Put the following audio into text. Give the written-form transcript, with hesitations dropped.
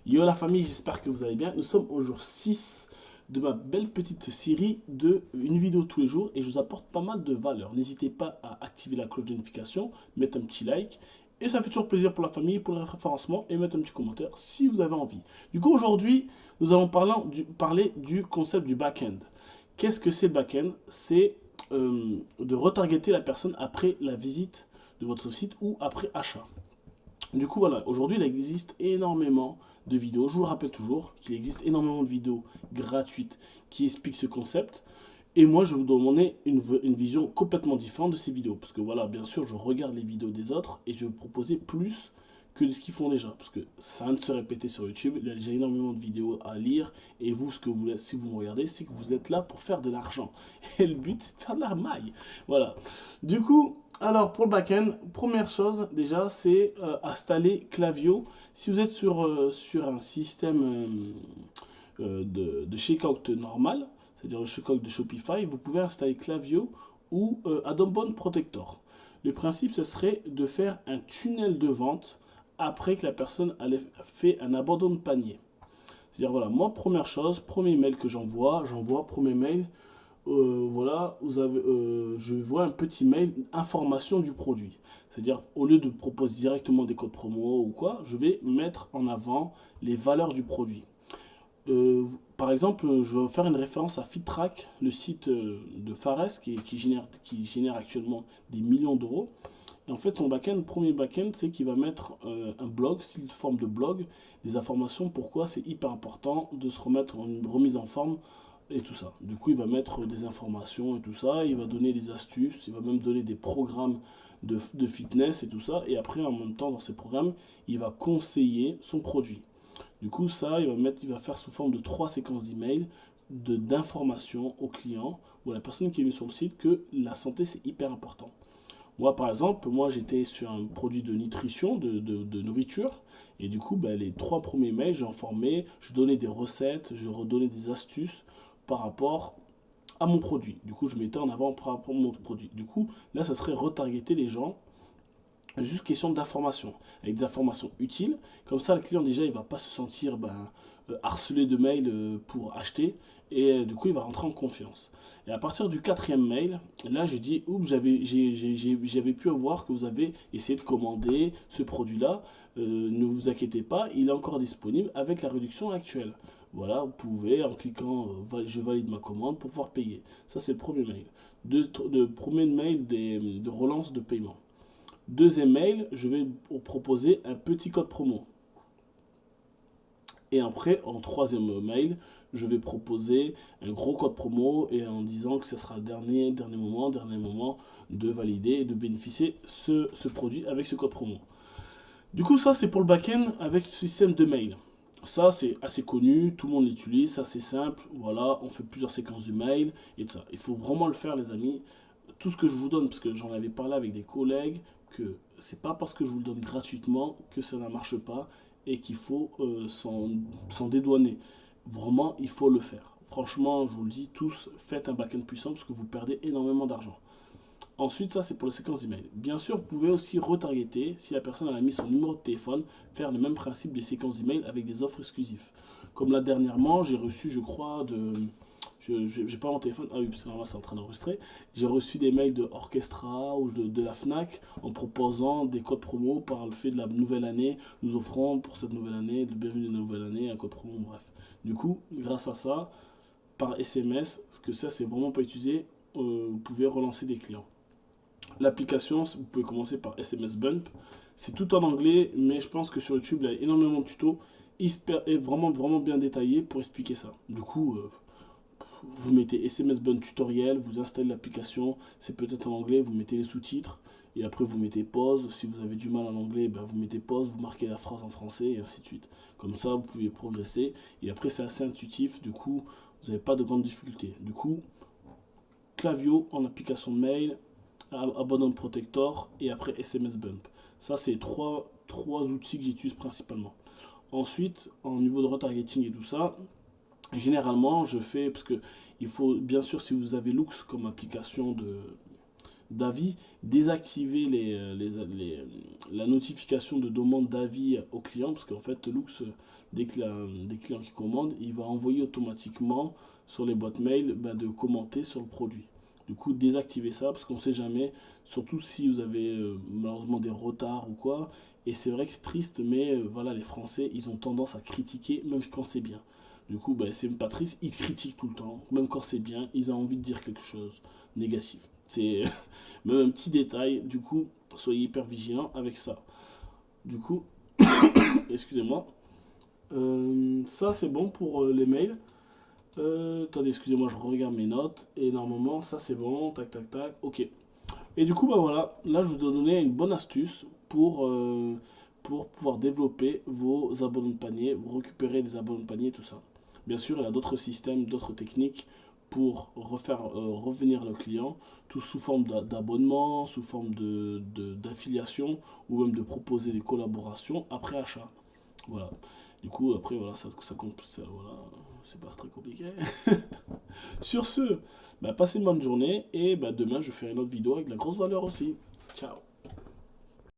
Yo la famille, j'espère que vous allez bien. Nous sommes au jour 6 de ma belle petite série de une vidéo tous les jours et je vous apporte pas mal de valeur. N'hésitez pas à activer la cloche de notification, mettre un petit like et ça fait toujours plaisir pour la famille, pour le référencement et mettre un petit commentaire si vous avez envie. Du coup aujourd'hui, nous allons parler du concept du back-end. Qu'est-ce que c'est le back-end? C'est de retargeter la personne après la visite de votre site ou après achat. Du coup, voilà, aujourd'hui, il existe énormément de vidéos. Je vous le rappelle toujours qu'il existe énormément de vidéos gratuites qui expliquent ce concept. Et moi, je vais vous demander une vision complètement différente de ces vidéos. Parce que voilà, bien sûr, je regarde les vidéos des autres et je vais vous proposer plus que de ce qu'ils font déjà. Parce que ça vient de se répéter sur YouTube. Il y a déjà énormément de vidéos à lire. Et vous, si vous me regardez, c'est que vous êtes là pour faire de l'argent. Et le but, c'est de faire de la maille. Voilà. Du coup, alors pour le back-end, première chose déjà, c'est installer Klaviyo. Si vous êtes sur un système de checkout normal, c'est-à-dire le checkout de Shopify, vous pouvez installer Klaviyo ou Adobe Protector. Le principe, ce serait de faire un tunnel de vente après que la personne a fait un abandon de panier. C'est-à-dire, voilà, moi, première chose, premier mail que j'envoie premier mail, voilà, je vois un petit mail information du produit. C'est-à-dire, au lieu de proposer directement des codes promo ou quoi, je vais mettre en avant les valeurs du produit. Par exemple, je vais faire une référence à FitTrack, le site de Fares qui génère actuellement des millions d'euros. Et en fait, son back-end, premier back-end, c'est qu'il va mettre un blog, sous forme de blog, des informations pourquoi c'est hyper important de se remettre en une remise en forme et tout ça. Du coup, il va mettre des informations et tout ça, il va donner des astuces, il va même donner des programmes de fitness et tout ça. Et après, en même temps, dans ces programmes, il va conseiller son produit. Du coup, ça, il va faire sous forme de 3 séquences d'emails d'informations au client ou à la personne qui est venue sur le site que la santé, c'est hyper important. Moi, par exemple, j'étais sur un produit de nutrition, de nourriture. Et du coup, ben, les 3 premiers mails, j'informais, je donnais des recettes, je redonnais des astuces par rapport à mon produit. Du coup, je mettais en avant par rapport à mon produit. Du coup, là, ça serait retargeter les gens. Juste question d'information, avec des informations utiles. Comme ça, le client, déjà, il ne va pas se sentir harcelé de mails pour acheter. Et du coup, il va rentrer en confiance. Et à partir du 4e mail, là, je dis, oups, j'avais pu voir que vous avez essayé de commander ce produit-là. Ne vous inquiétez pas, il est encore disponible avec la réduction actuelle. Voilà, vous pouvez, en cliquant je valide ma commande pour pouvoir payer. Ça, c'est le premier mail. Le premier mail de relance de paiement. Deuxième mail, je vais vous proposer un petit code promo. Et après, en troisième mail, je vais proposer un gros code promo et en disant que ce sera le dernier moment de valider et de bénéficier ce produit avec ce code promo. Du coup, ça, c'est pour le back-end avec le système de mail. Ça, c'est assez connu, tout le monde l'utilise, c'est assez simple. Voilà, on fait plusieurs séquences de mail et tout ça. Il faut vraiment le faire, les amis. Tout ce que je vous donne, parce que j'en avais parlé avec des collègues, que c'est pas parce que je vous le donne gratuitement que ça ne marche pas et qu'il faut s'en dédouaner. Vraiment, il faut le faire. Franchement, je vous le dis tous, faites un back-end puissant parce que vous perdez énormément d'argent. Ensuite, ça c'est pour les séquences d'email. Bien sûr, vous pouvez aussi retargeter, si la personne a mis son numéro de téléphone, faire le même principe des séquences d'email avec des offres exclusives. Comme là dernièrement, j'ai reçu, je crois, j'ai pas mon téléphone, ah oui, parce que normalement c'est en train d'enregistrer. J'ai reçu des mails de Orchestra ou de la Fnac en proposant des codes promo par le fait de la nouvelle année. Nous offrons pour cette nouvelle année, le bienvenue de la nouvelle année, un code promo, bref. Du coup, grâce à ça, par SMS, parce que ça c'est vraiment pas utilisé, vous pouvez relancer des clients. L'application, vous pouvez commencer par SMS Bump. C'est tout en anglais, mais je pense que sur YouTube, il y a énormément de tutos et vraiment, vraiment bien détaillés pour expliquer ça. Du coup, vous mettez SMS Bump tutoriel, vous installez l'application, c'est peut-être en anglais, vous mettez les sous-titres, et après vous mettez pause. Si vous avez du mal en anglais, ben vous mettez pause, vous marquez la phrase en français, et ainsi de suite. Comme ça, vous pouvez progresser. Et après, c'est assez intuitif, du coup, vous n'avez pas de grandes difficultés. Du coup, Klaviyo en application de mail, Abandon Protector et après SMS Bump. Ça, c'est trois outils que j'utilise principalement. Ensuite, en niveau de retargeting et tout ça, généralement, je fais, parce que il faut, bien sûr, si vous avez Loox comme application d'avis, désactiver la notification de demande d'avis au client, parce qu'en fait, Lux, dès qu'il y a des clients qui commandent, il va envoyer automatiquement sur les boîtes mail de commenter sur le produit. Du coup, désactiver ça, parce qu'on ne sait jamais, surtout si vous avez malheureusement des retards ou quoi. Et c'est vrai que c'est triste, mais voilà, les Français, ils ont tendance à critiquer, même quand c'est bien. Du coup, c'est même pas triste, ils critiquent tout le temps. Même quand c'est bien, ils ont envie de dire quelque chose négatif. C'est même un petit détail. Du coup, soyez hyper vigilants avec ça. Du coup, excusez-moi. Ça, c'est bon pour les mails. Attendez, excusez-moi, je regarde mes notes. Et normalement, ça, c'est bon. Tac, tac, tac. Ok. Et du coup, voilà. Là, je vous ai donné une bonne astuce pour pouvoir développer vos abonnements de panier, vous récupérer des abonnements de panier, tout ça. Bien sûr, il y a d'autres systèmes, d'autres techniques pour refaire revenir le client, tout sous forme d'abonnement, sous forme d'affiliation ou même de proposer des collaborations après achat. Voilà. Du coup, après, voilà, ça compte, voilà, c'est pas très compliqué. Sur ce, passez une bonne journée et demain, je ferai une autre vidéo avec de la grosse valeur aussi. Ciao.